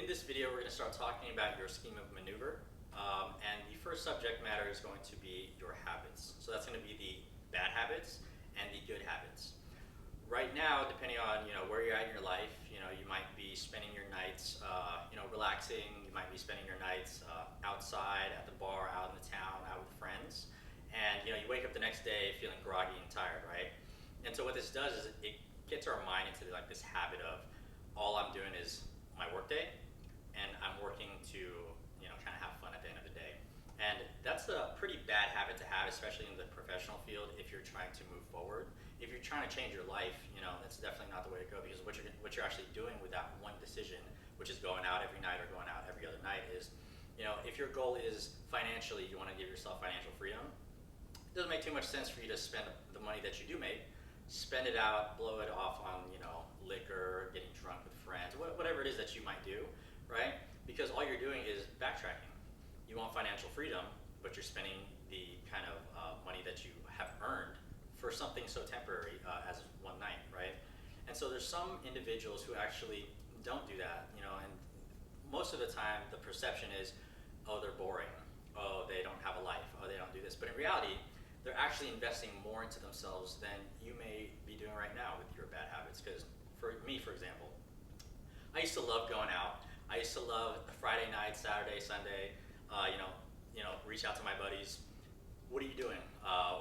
In this video, we're going to start talking about your scheme of maneuver. And the first subject matter is going to be your habits. So that's going to be the bad habits and the good habits. Right now, depending on where you're at in your life, you might be spending your nights relaxing. You might be spending your nights outside at the bar, out in the town, out with friends. And you wake up the next day feeling groggy and tired, right? And so what this does is it gets our mind into this habit of all I'm doing is my work day, and I'm working to kind of have fun at the end of the day. And that's a pretty bad habit to have, especially in the professional field if you're trying to move forward. If you're trying to change your life, that's definitely not the way to go, because what you're actually doing with that one decision, which is going out every night or going out every other night, is if your goal is financially, you want to give yourself financial freedom, it doesn't make too much sense for you to spend the money that you do make, spend it out, blow it off on liquor, getting drunk with friends, whatever it is that you might do, right? Because all you're doing is backtracking. You want financial freedom, but you're spending the kind of money that you have earned for something so temporary as one night, right? And so there's some individuals who actually don't do that, and most of the time the perception is, oh, they're boring, oh, they don't have a life, oh, they don't do this. But in reality, they're actually investing more into themselves than you may be doing right now with your bad habits. Because for me, for example, I used to love going out. I used to love Friday night, Saturday, Sunday, reach out to my buddies. What are you doing?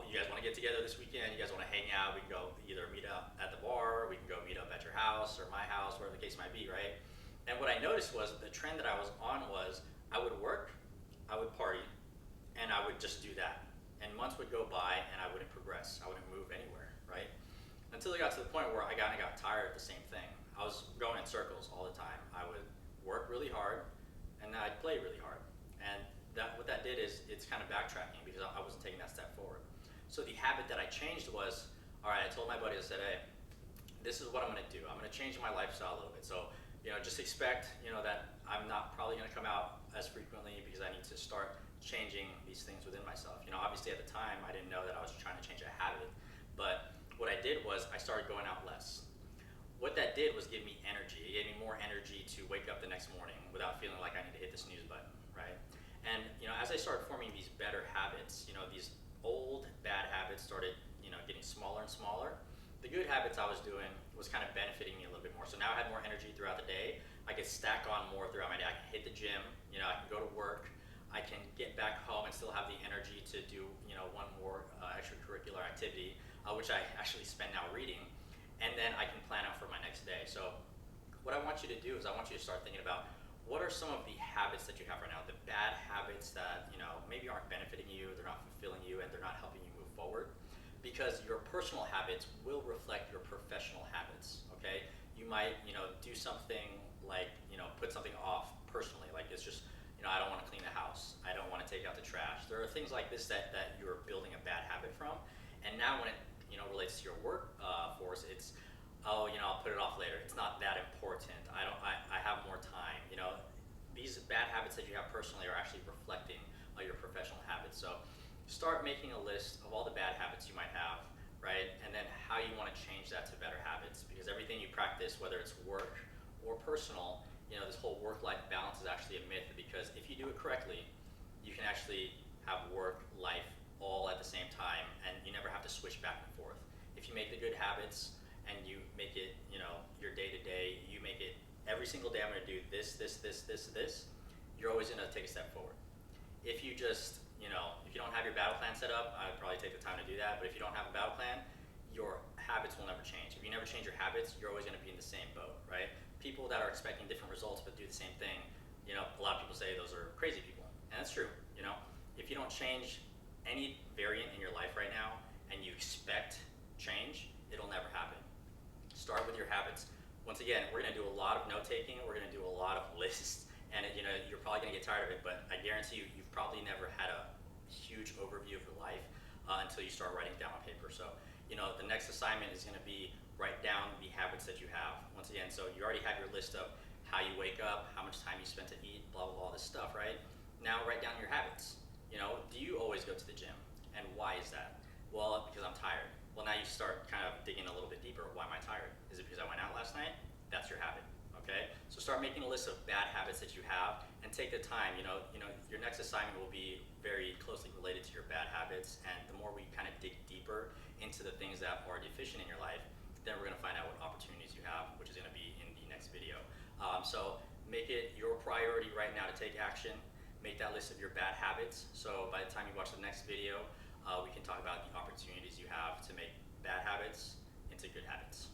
You guys want to get together this weekend? You guys want to hang out? We can go either meet up at the bar, we can go meet up at your house or my house, whatever the case might be, right? And what I noticed was the trend that I was on was I would work, I would party, and I would just do that. And months would go by and I wouldn't progress. I wouldn't move anywhere, right? Until it got to the point where I got tired of the same thing. I was going in circles all the time. I would work really hard and then I'd play really hard. And what that did is it's kind of backtracking, because I wasn't taking that step forward. So the habit that I changed was, all right, I told my buddy, I said, hey, this is what I'm going to do. I'm going to change my lifestyle a little bit. So, just expect, that I'm not probably going to come out as frequently, because I need to start changing these things within myself. Obviously at the time, I didn't know that I was trying to change a habit, but what I did was I started going out less. What that did was give me energy. It gave me more energy to wake up the next morning without feeling like I need to hit the snooze button, right? And as I started forming these better habits, these old bad habits started, getting smaller and smaller. The good habits I was doing was kind of benefiting me a little bit more. So now I had more energy throughout the day. I could stack on more throughout my day. I can hit the gym, I can go to work. I can get back home and still have the energy to do, one more extracurricular activity, which I actually spend now reading. And then I can plan out for my next day. So what I want you to do is I want you to start thinking about, what are some of the habits that you have right now, the bad habits that maybe aren't benefiting you, they're not fulfilling you, and they're not helping you move forward? Because your personal habits will reflect your professional habits, okay? You might do something like put something off personally, like it's just I don't want to clean the house, I don't want to take out the trash. There are things like this that you're building a bad habit from. And now when it relates to your work force, it's I'll put it off later, it's not that important, I have more time. These bad habits that you have personally are actually reflecting your professional habits. So start making a list of all the bad habits you might have, right? And then how you want to change that to better habits, because everything you practice, whether it's work or personal, this whole work-life balance is actually a myth, because if you do it correctly, you can actually have work, life, all at the same time, and you never have to switch back and forth. If you make the good habits and you make it, your day-to-day, you make it every single day, I'm going to do this, you're always going to take a step forward. If you just, if you don't have your battle plan set up, I'd probably take the time to do that, but if you don't have a battle plan, your habits will never change. If you never change your habits, you're always going to be in the same boat, right? People that are expecting different results but do the same thing, a lot of people say those are crazy people, and that's true. If you don't change any variant in your life right now and you expect change, it'll never happen. Start with your habits. Once again, we're going to do a lot of note-taking, we're going to do a lot of lists, and you're probably going to get tired of it, but I guarantee you've probably never had a huge overview of your life until you start writing down on paper. So the next assignment is going to be write down the habits that you have. Once again, so you already have your list of how you wake up, how much time you spend to eat, blah, blah, blah, all this stuff, right? Now write down your habits. Do you always go to the gym? And why is that? Well, because I'm tired. Well, now you start kind of digging a little bit deeper. Why am I tired? Is it because I went out last night? That's your habit, okay? So So start making a list of bad habits that you have, and take the time. Your next assignment will be very closely related to your bad habits, and the more we kind of dig deeper into the things that are deficient in your life, then we're going to find out what opportunities you have, which is going to be in the next video. So make it your priority right now to take action. Make that list of your bad habits, so by the time you watch the next video, we can talk about the opportunities you have to make bad habits into good habits.